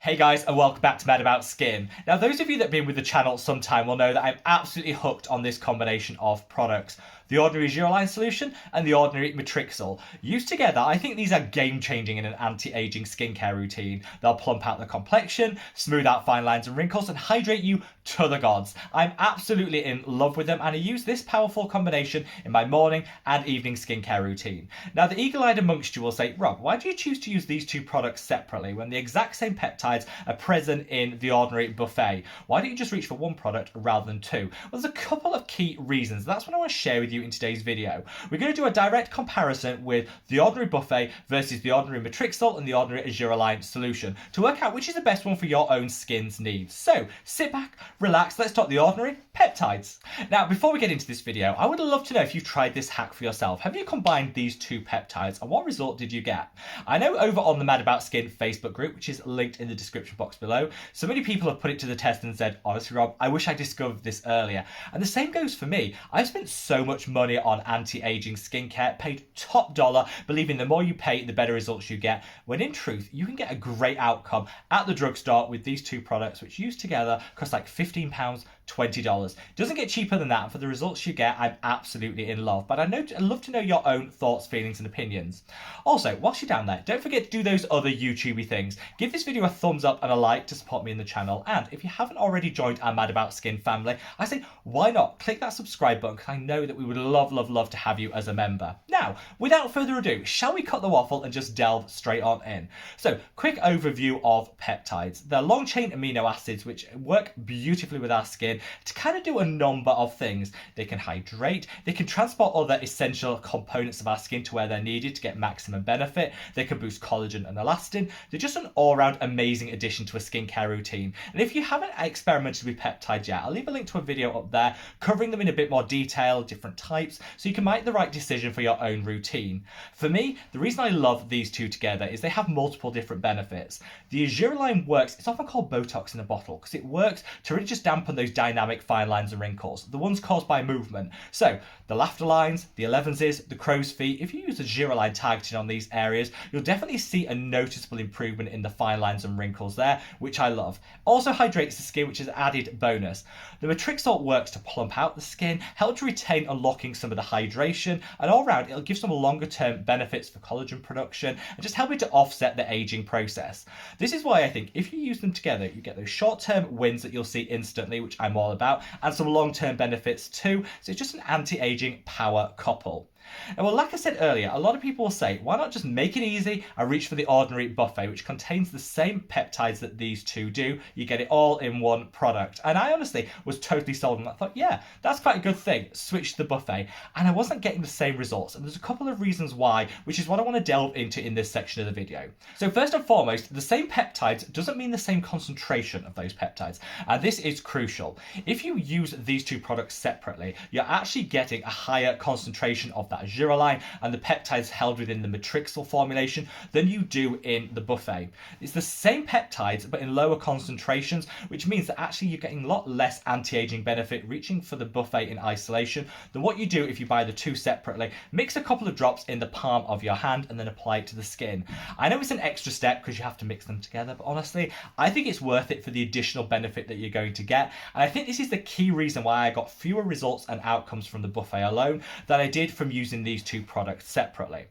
Hey guys, and welcome back to Mad About Skin. Now, those of you that have been with the channel some time will know that I'm absolutely hooked on this combination of products. The Ordinary Argireline Solution and the Ordinary Matrixyl. Used together, I think these are game-changing in an anti-aging skincare routine. They'll plump out the complexion, smooth out fine lines and wrinkles, and hydrate you to the gods. I'm absolutely in love with them, and I use this powerful combination in my morning and evening skincare routine. Now, the eagle-eyed amongst you will say, Rob, why do you choose to use these two products separately when the exact same peptides are present in the Ordinary buffet? Why don't you just reach for one product rather than two? Well, there's a couple of key reasons. That's what I want to share with you in today's video. We're going to do a direct comparison with the Ordinary buffet versus the Ordinary Matrixyl and the Ordinary Argireline Solution to work out which is the best one for your own skin's needs. So sit back, relax, let's talk the Ordinary Peptides. Now, before we get into this video, I would love to know if you've tried this hack for yourself. Have you combined these two peptides and what result did you get? I know over on the Mad About Skin Facebook group, which is linked in the description box below, so many people have put it to the test and said, honestly Rob, I wish I discovered this earlier. And the same goes for me. I've spent so much money on anti-aging skincare, paid top dollar, believing the more you pay, the better results you get, when in truth, you can get a great outcome at the drugstore with these two products, which used together cost like £15, $20. Doesn't get cheaper than that, and for the results you get, I'm absolutely in love. But I'd love to know your own thoughts, feelings, and opinions. Also, whilst you're down there, don't forget to do those other YouTubey things. Give this video a thumbs up and a like to support me in the channel. And if you haven't already joined our Mad About Skin family, I say, why not click that subscribe button, because I know that we would love to have you as a member. Now, without further ado, shall we cut the waffle and just delve straight on in? So, quick overview of peptides. They're long chain amino acids which work beautifully with our skin to kind of do a number of things. They can hydrate, they can transport other essential components of our skin to where they're needed to get maximum benefit, they can boost collagen and elastin. They're just an all-round amazing addition to a skincare routine. And if you haven't experimented with peptides yet, I'll leave a link to a video up there covering them in a bit more detail, different types, so you can make the right decision for your own routine. For me, the reason I love these two together is they have multiple different benefits. The Argireline works, it's often called Botox in a bottle, because it works to really just dampen those dynamic fine lines and wrinkles, the ones caused by movement. So the laughter lines, the 11s, the crow's feet, if you use Argireline targeting on these areas, you'll definitely see a noticeable improvement in the fine lines and wrinkles there, which I love. Also hydrates the skin, which is an added bonus. The Matrixyl works to plump out the skin, help to retain unlocking some of the hydration, and all round it'll give some longer term benefits for collagen production and just helping to offset the aging process. This is why I think if you use them together, you get those short term wins that you'll see instantly, which I'm all about, and some long term benefits too. So it's just an anti-aging power couple. And well, like I said earlier, a lot of people will say, why not just make it easy and reach for the Ordinary buffet, which contains the same peptides that these two do. You get it all in one product. And I honestly was totally sold on that. I thought, yeah, that's quite a good thing. Switch to the buffet. And I wasn't getting the same results. And there's a couple of reasons why, which is what I want to delve into in this section of the video. So first and foremost, the same peptides doesn't mean the same concentration of those peptides. And this is crucial. If you use these two products separately, you're actually getting a higher concentration of that Argireline and the peptides held within the Matrixyl formulation than you do in the buffet. It's the same peptides but in lower concentrations, which means that actually you're getting a lot less anti-aging benefit reaching for the buffet in isolation than what you do if you buy the two separately. Mix a couple of drops in the palm of your hand and then apply it to the skin. I know it's an extra step because you have to mix them together, but honestly, I think it's worth it for the additional benefit that you're going to get. And I think this is the key reason why I got fewer results and outcomes from the buffet alone than I did from using these two products separately.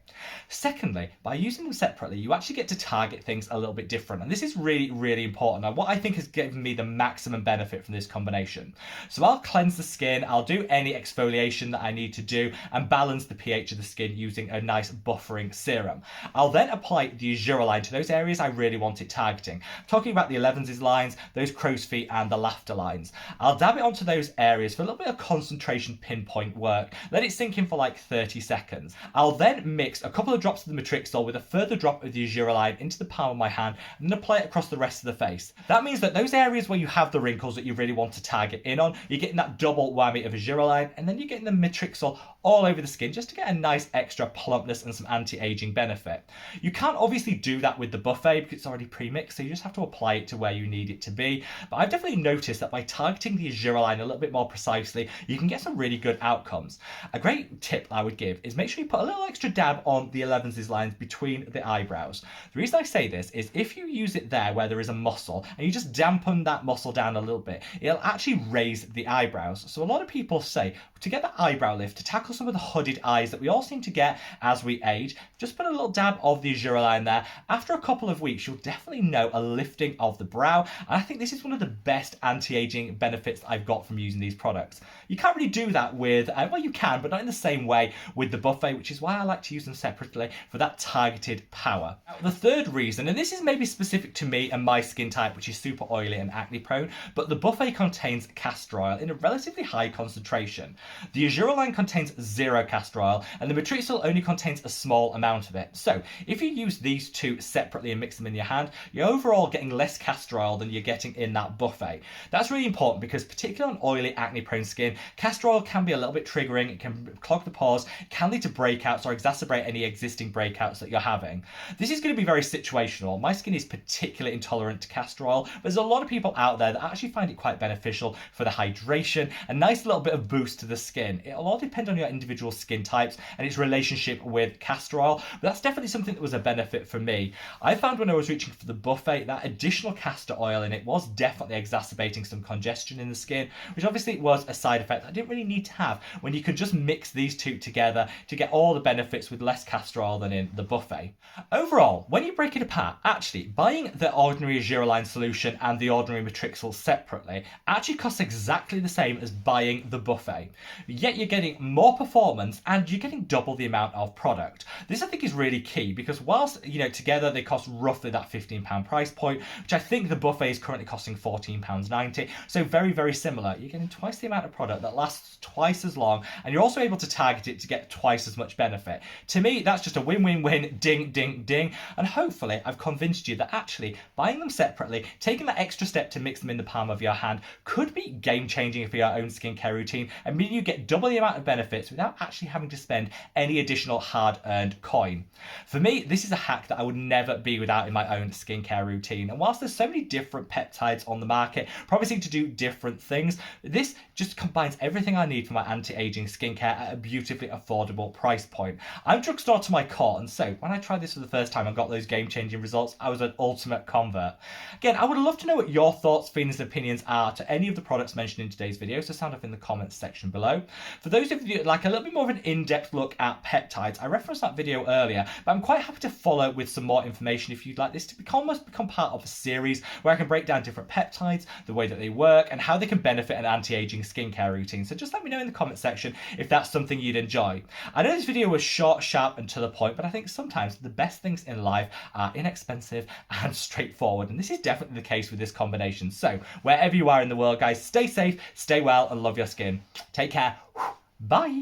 Secondly, by using them separately, you actually get to target things a little bit different. And this is really important and what I think has given me the maximum benefit from this combination. So I'll cleanse the skin, I'll do any exfoliation that I need to do and balance the pH of the skin using a nice buffering serum. I'll then apply the Argireline to those areas I really want it targeting. I'm talking about the 11s lines, those crow's feet and the laughter lines. I'll dab it onto those areas for a little bit of concentration pinpoint work. Let it sink in for like 30 seconds. I'll then mix a couple of drops of the Matrixyl with a further drop of the Argireline into the palm of my hand and then apply it across the rest of the face. That means that those areas where you have the wrinkles that you really want to target in on, you're getting that double whammy of Argireline and then you're getting the Matrixyl all over the skin just to get a nice extra plumpness and some anti-aging benefit. You can't obviously do that with the buffet because it's already pre-mixed, so you just have to apply it to where you need it to be. But I've definitely noticed that by targeting the Argireline a little bit more precisely, you can get some really good outcomes. A great tip I would would give is make sure you put a little extra dab on the 11s lines between the eyebrows. The reason I say this is if you use it there where there is a muscle and you just dampen that muscle down a little bit, it'll actually raise the eyebrows. So a lot of people say to get that eyebrow lift, to tackle some of the hooded eyes that we all seem to get as we age, just put a little dab of the Argireline there. After a couple of weeks, you'll definitely know a lifting of the brow. And I think this is one of the best anti-aging benefits I've got from using these products. You can't really do that with, well, you can, but not in the same way with the buffet, which is why I like to use them separately for that targeted power. Now, the third reason, and this is maybe specific to me and my skin type, which is super oily and acne prone, but the buffet contains castor oil in a relatively high concentration. The Argireline contains 0 castor oil, and the Matrixyl only contains a small amount of it. So if you use these two separately and mix them in your hand, you're overall getting less castor oil than you're getting in that buffet. That's really important because particularly on oily, acne-prone skin, castor oil can be a little bit triggering. It can clog the pores, can lead to breakouts or exacerbate any existing breakouts that you're having. This is going to be very situational. My skin is particularly intolerant to castor oil, but there's a lot of people out there that actually find it quite beneficial for the hydration, a nice little bit of boost to the skin. It'll all depend on your individual skin types and its relationship with castor oil, but that's definitely something that was a benefit for me. I found when I was reaching for the buffet that additional castor oil in it was definitely exacerbating some congestion in the skin, which obviously was a side effect I didn't really need to have when you could just mix these two together to get all the benefits with less castor oil than in the buffet. Overall, when you break it apart, actually buying the Ordinary Argireline Solution and the Ordinary Matrixyl separately actually costs exactly the same as buying the buffet. Yet you're getting more performance and you're getting double the amount of product. This I think is really key because whilst, together they cost roughly that £15 price point, which I think the buffet is currently costing £14.90, so very, very similar. You're getting twice the amount of product that lasts twice as long, and you're also able to target it to get twice as much benefit. To me, that's just a win-win-win, ding, ding, ding, and hopefully I've convinced you that actually buying them separately, taking that extra step to mix them in the palm of your hand could be game-changing for your own skincare routine and mean you get double the amount of benefits without actually having to spend any additional hard-earned coin. For me, this is a hack that I would never be without in my own skincare routine, and whilst there's so many different peptides on the market, probably seem to do different things, this just combines everything I need for my anti-aging skincare at a beautifully affordable price point. I'm drugstore to my core, and so when I tried this for the first time and got those game-changing results, I was an ultimate convert. Again, I would love to know what your thoughts, feelings, and opinions are to any of the products mentioned in today's video, so sound off in the comments section below. For those of you that like a little bit more of an in-depth look at peptides, I referenced that video earlier, but I'm quite happy to follow with some more information if you'd like this to almost become part of a series where I can break down different peptides, the way that they work, and how they can benefit an anti-aging skincare routine. So just let me know in the comment section if that's something you'd enjoy. I know this video was short, sharp, and to the point, but I think sometimes the best things in life are inexpensive and straightforward, and this is definitely the case with this combination. So wherever you are in the world, guys, stay safe, stay well, and love your skin. Take care. Bye.